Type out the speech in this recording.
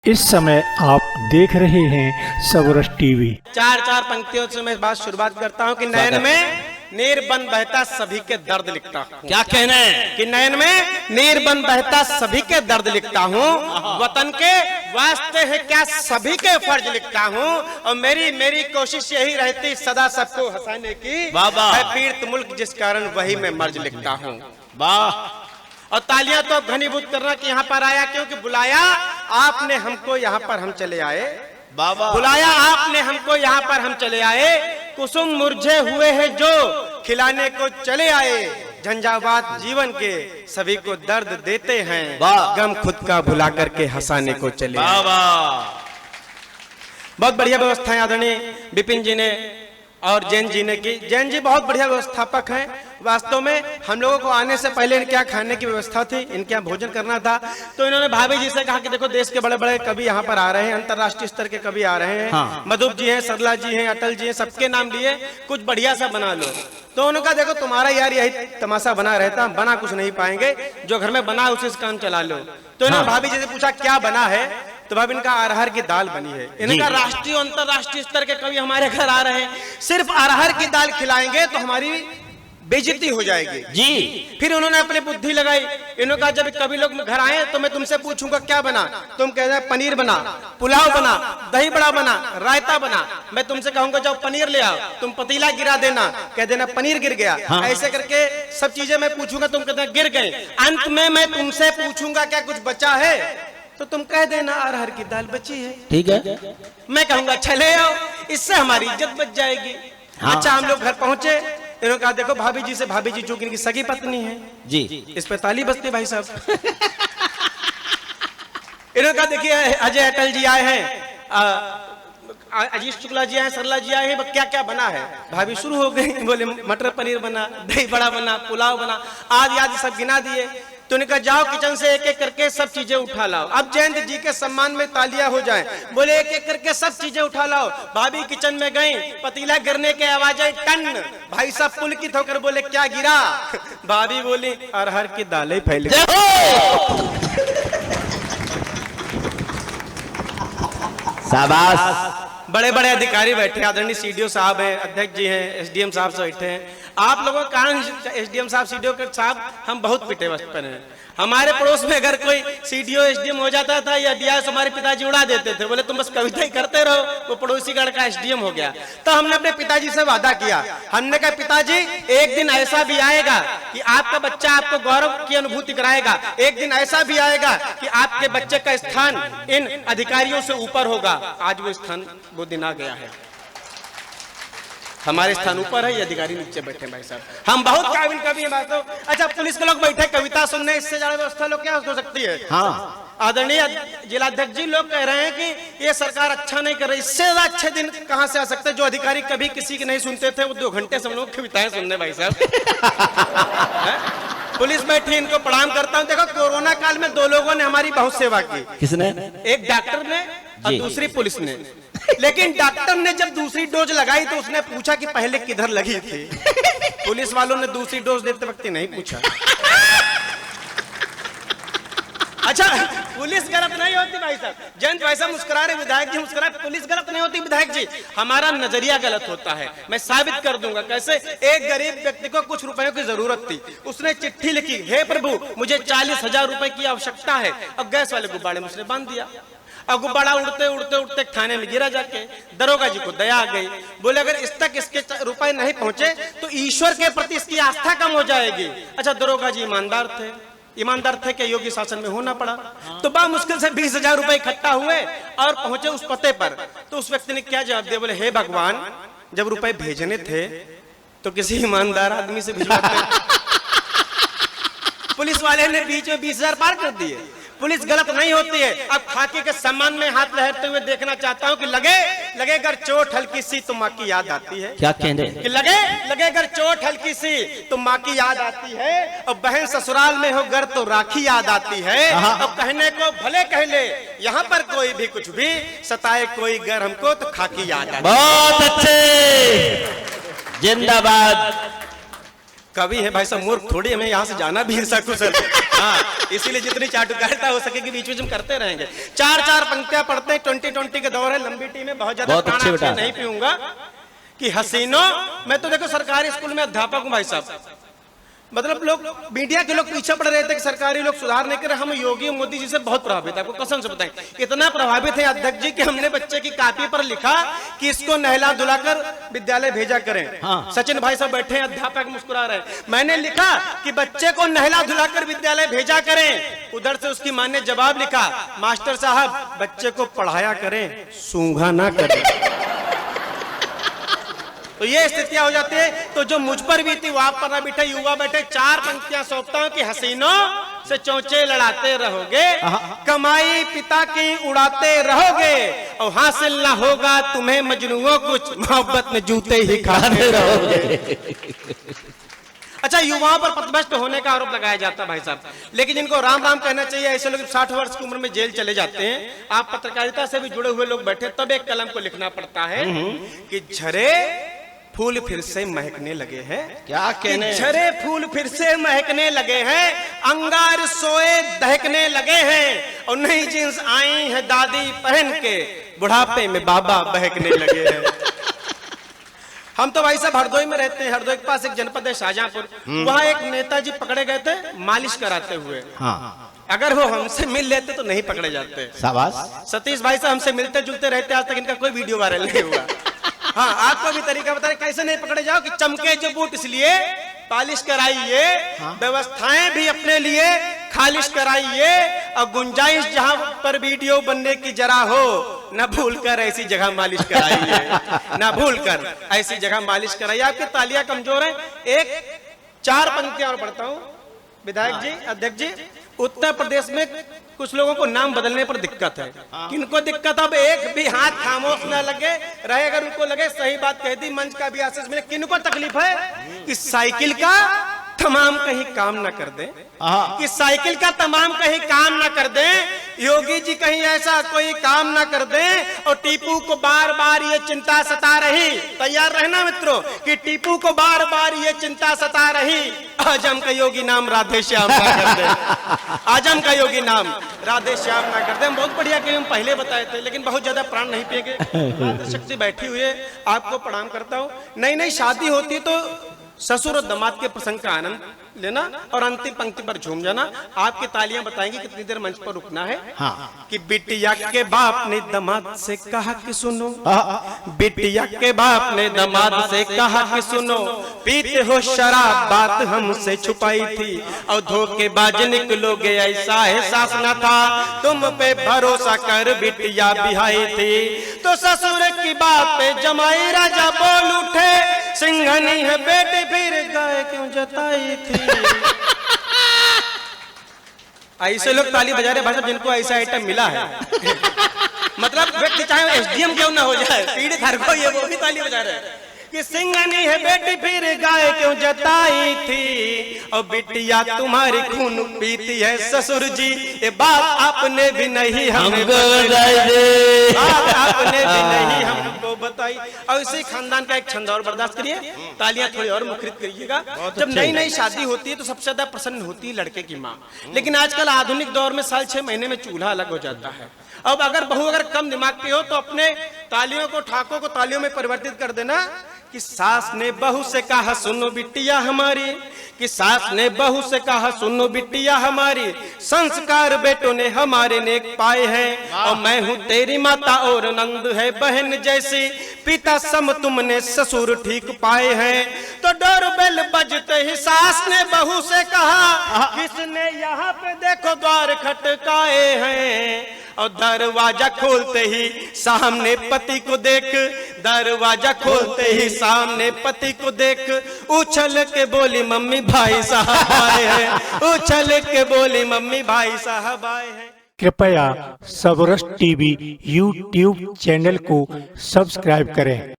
इस समय आप देख रहे हैं सबरस टीवी। चार पंक्तियों से मैं बात शुरुआत करता हूँ कि नयन में नीर बन बहता सभी के दर्द लिखता हूँ। क्या कहना है कि नयन में नीर बन बहता सभी के दर्द लिखता हूँ, वतन के वास्ते है क्या सभी के फर्ज लिखता हूँ, और मेरी कोशिश यही रहती सदा सबको हंसाने की, है पीड़ित मुल्क जिस कारण वही मैं मर्ज लिखता हूँ। वाह। और तालियां तो घनीभूत करना कि यहाँ पर आया क्योंकि बुलाया आपने हमको, यहाँ पर हम चले आए। बाबा बुलाया आपने हमको, यहाँ पर हम चले आए। कुसुम मुरझे हुए हैं जो खिलाने को चले आए, झंझावात जीवन के सभी को दर्द देते हैं, गम खुद का भुला करके हंसाने को चले आए। बहुत बढ़िया व्यवस्था है आदरणीय विपिन जी ने और जैन जी ने की। जैन जी बहुत बढ़िया व्यवस्थापक हैं। वास्तव में हम लोगों को आने से पहले इनके यहाँ खाने की व्यवस्था थी, इनके यहाँ भोजन करना था, तो इन्होंने भाभी जी से कहा कि देखो देश के बड़े बड़े कवि यहाँ पर आ रहे हैं, अंतर्राष्ट्रीय स्तर के कवि आ रहे हैं। हाँ। मधुप जी हैं, सरला जी हैं, अटल जी हैं, सबके नाम लिए कुछ बढ़िया सा बना लो। तो उन्होंने कहा देखो तुम्हारा यार यही तमाशा बना रहता, हम बना कुछ नहीं पाएंगे, जो घर में बना उसी से काम चला लो। तो इन्होंने भाभी जी से पूछा क्या बना है, तो भाभी इनका अरहर की दाल बनी है। इनका राष्ट्रीय अंतरराष्ट्रीय स्तर के कवि हमारे घर आ रहे हैं, सिर्फ अरहर की दाल खिलाएंगे तो हमारी बेइज्जती हो जाएगी जी। फिर उन्होंने अपनी बुद्धि लगाई, इन्होंने कहा जब कभी लोग घर आए तो मैं तुमसे पूछूंगा क्या बना, तुम कह रहे पनीर बना, पुलाव बना, दही बड़ा बना, रायता बना। मैं तुमसे कहूंगा जाओ पनीर ले आओ, तुम पतीला गिरा देना, कह देना पनीर गिर गया। हाँ। ऐसे करके सब चीजें मैं पूछूंगा, तुम कहते गिर गए। अंत में मैं तुमसे पूछूंगा क्या कुछ बचा है, तो तुम कह देना अरहर की दाल बची है। ठीक है। मैं कहूंगा चले आओ, इससे हमारी इज्जत बच जाएगी। हाँ। अच्छा हम लोग घर पहुंचे, इन्होंने कहा देखो भाभी जी से, भाभी जी चूंकि इनकी सगी पत्नी है जी, इस पे ताली बजती भाई साहब। इन्होंने कहा देखिए अजय अटल जी आए हैं, अजीत शुक्ला जी आए, सरला जी आए हैं, क्या क्या बना है। भाभी शुरू हो गई, बोले मटर पनीर बना, दही बड़ा बना, पुलाव बना, आदि आदि सब गिना दिए। तो उन्होंने कहा जाओ किचन से एक एक करके सब चीजें उठा लाओ। अब जयंत जी के सम्मान में तालियां हो जाएं। बोले एक एक करके सब चीजें उठा लाओ। भाभी किचन में गई, पतीला गिरने के आवाज आई टन। भाई साहब पुलकित होकर बोले क्या गिरा। भाभी बोली अरहर की दालें फैल गई। शाबाश। बड़े बड़े अधिकारी बैठे, आदरणीय सीडीओ साहब हैं, अध्यक्ष जी हैं, एसडीएम साहब से बैठे हैं। आप लोगों के कारण एसडीएम साहब, सीडीओ के साहब हम बहुत पिटे बचपन हैं। हमारे पड़ोस में अगर कोई सीडीओ एसडीएम हो जाता था या डीआईएस, हमारे पिताजी उड़ा देते थे, बोले तुम बस कविता ही करते रहो, वो पड़ोसी गढ़ का एसडीएम हो गया। तो हमने अपने पिताजी से वादा किया, हमने कहा पिताजी एक दिन ऐसा भी आएगा कि आपका बच्चा आपको गौरव की अनुभूति कराएगा, एक दिन ऐसा भी आएगा कि आपके बच्चे का स्थान इन अधिकारियों से ऊपर होगा। आज वो स्थान, वो दिन आ गया है। हमारे स्थान ऊपर है, ये अधिकारी नीचे बैठे भाई साहब। हम बहुत काबिल कवि हैं बातों। अच्छा पुलिस के लोग बैठे कविता सुनने, इससे ज्यादा व्यवस्था लोग क्या हो सकती है। हाँ। आदरणीय जिलाध्यक्ष जी लोग कह रहे हैं कि ये सरकार अच्छा नहीं कर रही, इससे ज्यादा अच्छे दिन कहां से आ सकते हैं। जो अधिकारी कभी किसी की नहीं सुनते थे, वो 2 घंटे से हम लोग कविताएं सुनने भाई साहब। पुलिस बैठी, इनको प्रणाम करता हूँ। देखो कोरोना काल में 2 लोगों ने हमारी बहुत सेवा की। किसने? एक डॉक्टर ने और दूसरी पुलिस ने। लेकिन डॉक्टर ने जब दूसरी डोज लगाई तो उसने पूछा कि पहले किधर लगी थी। पुलिस वालों ने दूसरी डोज देते वक्त नहीं पूछा। अच्छा पुलिस गलत नहीं होती भाई साहब। जयंत भाई साहब मुस्कुरा रहे, विधायक जी मुस्कुरा, पुलिस गलत नहीं होती विधायक जी, हमारा नजरिया गलत होता है। मैं साबित कर दूंगा कैसे। एक गरीब व्यक्ति को कुछ रुपयों की जरूरत थी, उसने चिट्ठी लिखी, हे प्रभु मुझे 40,000 रुपए की आवश्यकता है, और गैस वाले गुब्बारे में उसने बांध दिया। अब गुब्बारा उड़ते उड़ते उड़ते थाने में गिरा जाके। दरोगा जी को दया आ गई, बोले अगर इस तक इसके रुपए नहीं पहुंचे तो ईश्वर के प्रति इसकी आस्था कम हो जाएगी। अच्छा दरोगा जी ईमानदार थे कि योगी शासन में होना पड़ा। तो बड़ा मुश्किल से 20,000 रुपए इकट्ठा हुए और पहुंचे उस पते पर। तो उस व्यक्ति ने क्या जवाब दिया, बोले हे भगवान जब रुपए भेजने थे तो किसी ईमानदार आदमी से भिजवाते। पुलिस वाले ने बीच में 20,000 पार कर दिए। पुलिस गलत नहीं होती है। अब खाकी के सम्मान में हाथ लहरते हुए देखना चाहता हूँ कि लगे अगर चोट हल्की सी तो माँ की याद आती है। क्या कहने कि लगे अगर चोट हल्की सी तो माँ की याद आती है, और बहन ससुराल में हो घर तो राखी याद आती है। और कहने को भले कह ले यहाँ पर कोई भी कुछ भी, सताए कोई घर हमको तो खाकी याद आती है। बहुत अच्छे, जिंदाबाद। कवि है भाई साहब, मूर्ख थोड़ी, हमें यहाँ से जाना भी है सकुशल। हाँ इसीलिए जितनी चाटुकारिता हो सकेगी बीच बीच में करते रहेंगे। चार चार पंक्तियां पढ़ते हैं, 2020 के दौर है, लंबी टीम है, बहुत ज्यादा बहुत अच्छे बेटा। नहीं पीऊंगा कि हसीनों। मैं तो देखो सरकारी स्कूल में अध्यापक हूं भाई साहब, मतलब लोग मीडिया के लोग पीछे पड़ रहे थे कि सरकारी लोग सुधार नहीं कर रहे। हम योगी और मोदी जी से बहुत प्रभावित है, आपको कसम से बताएं, इतना प्रभावित है अध्यक्ष जी कि हमने बच्चे की कॉपी पर लिखा कि इसको नहला धुलाकर विद्यालय भेजा करें। हाँ। सचिन भाई साहब बैठे हैं, अध्यापक मुस्कुरा रहे हैं। मैंने लिखा कि बच्चे को नहला धुलाकर विद्यालय भेजा करें। उधर से उसकी मां ने जवाब लिखा, मास्टर साहब बच्चे को पढ़ाया करें, सूंघा ना करें। तो ये स्थितियां हो जाती है। तो जो मुझ पर भी थी वो आप पर ना बैठे, युवा बैठे, चार पंक्तियां सौंपता हूं कि हसीनों से चौंचे लड़ाते रहोगे, कमाई पिता की उड़ाते रहोगे, और हासिल ना होगा तुम्हें मजनूओं कुछ, मोहब्बत में जूते ही खाते रहोगे। अच्छा, युवाओं पर पथभ्रष्ट होने का आरोप लगाया जाता है भाई साहब, लेकिन जिनको राम राम कहना चाहिए, ऐसे लोग 60 वर्ष की उम्र में जेल चले जाते हैं। आप पत्रकारिता से भी जुड़े हुए लोग बैठे, तब एक कलम को लिखना पड़ता है कि झरे फूल फिर से महकने लगे हैं। क्या कहने, झरे फूल फिर से महकने लगे हैं, अंगार सोए दहकने लगे हैं, और नई जींस आई है दादी पहन के, बुढ़ापे में बाबा बहकने लगे हैं। हम तो भाई साहब हरदोई में रहते हैं, हरदोई के पास एक जनपद है शाहजहांपुर, वहां एक नेताजी पकड़े गए थे मालिश कराते हुए। हाँ। अगर वो हमसे मिल लेते तो नहीं पकड़े जाते। शाबाश। सतीश भाई साहब हमसे मिलते जुलते रहते, आज तक इनका कोई वीडियो वायरल नहीं हुआ। हाँ, आपको भी तरीका बता रहे कैसे नहीं पकड़े जाओ, कि चमके जो बूट इसलिए पालिश कराइए, व्यवस्थाएं भी अपने लिए खालिश कराइए, और गुंजाइश जहां पर वीडियो बनने की जरा हो, न भूल कर ऐसी जगह मालिश कराइए, न भूल कर ऐसी जगह मालिश कराइए। आपकी तालियां कमजोर हैं। एक चार पंक्तियां और पढ़ता हूं। विधायक जी, अध्यक्ष जी, उत्तर प्रदेश में कुछ लोगों को नाम बदलने पर दिक्कत है। किनको दिक्कत? अब एक भी हाथ खामोश न लगे रहे, अगर उनको लगे सही बात कह दी, मंच का भी आशीष मिले। किनको तकलीफ है कि साइकिल का तमाम कहीं काम ना कर दे, कि साइकिल का तमाम कहीं काम ना कर दे, योगी जी कहीं ऐसा कोई काम ना कर दे, और टीपू को बार बार ये चिंता सता रही। तैयार रहना मित्रों, कि टीपू को बार बार ये चिंता सता रही, आजम का योगी नाम राधे श्याम ना कर दे, आजम का योगी नाम राधे श्याम ना कर दे। हम बहुत बढ़िया कि हम पहले बताए थे, लेकिन बहुत ज्यादा प्राण नहीं पिएंगे। शक्ति बैठी हुई है, आपको प्रणाम करता हूँ। नई नई शादी होती है तो ससुर और दामाद के प्रसंग का आनंद लेना और अंतिम पंक्ति पर झूम जाना। आपकी तालियां बताएंगी कितनी देर मंच पर रुकना है। हाँ। कि बिटिया के बाप ने दामाद से कहा कि सुनो, बिटिया के बाप ने दामाद से कहा कि सुनो, पीते हो शराब बात हमसे छुपाई थी, और धोखेबाज निकलोगे ऐसा एहसास न था, तुम पे भरोसा कर बिटिया बिहाई थी। तो ससुर की बात पे जमाई राजा बोल उठे, सिंघनी है बेटी फिर गाय क्यों जताई थी। ऐसे लोग ताली बजा रहे भाई साहब जिनको ऐसा आइटम मिला है। मतलब व्यक्ति चाहे एसडीएम क्यों ना हो जाए, पीड़ित हर कोई है, वो भी ताली बजा रहे हैं कि सिंघनी है बेटी फिर गाय क्यों जताई थी, और बिटिया तुम्हारी खून पीती है ससुर जी, ये बात आपने भी नहीं हमको बताई, आपने भी नहीं हमको बताई। और इसी खानदान का एक छंद और बर्दाश्त करिए, तालियां थोड़ी और मुखरित करिएगा। जब नई नई शादी होती है तो सबसे ज्यादा प्रसन्न होती है लड़के की माँ, लेकिन आजकल आधुनिक दौर में साल 6 महीने में चूल्हा अलग हो जाता है। अब अगर बहू अगर कम दिमाग की हो तो अपने तालियों को, ठाकों को तालियों में परिवर्तित कर देना कि सास ने बहू से कहा सुनो बिटिया हमारी, कि सास ने बहू से कहा सुनो बिटिया हमारी, संस्कार बेटों ने हमारे नेक पाए हैं, और मैं हूँ तेरी माता और नंद है बहन जैसी, पिता सम तुमने ससुर ठीक पाए हैं। तो डोरबेल बजते ही सास ने बहू से कहा, किसने यहाँ पे देखो द्वार खटकाए हैं, और दरवाजा खोलते ही सामने पति को देख, दरवाजा खोलते ही सामने पति को देख, उछल के बोली मम्मी भाई साहब आए हैं, उछल के बोली मम्मी भाई साहब आए हैं। कृपया सबरस टीवी यूट्यूब चैनल को सब्सक्राइब करें।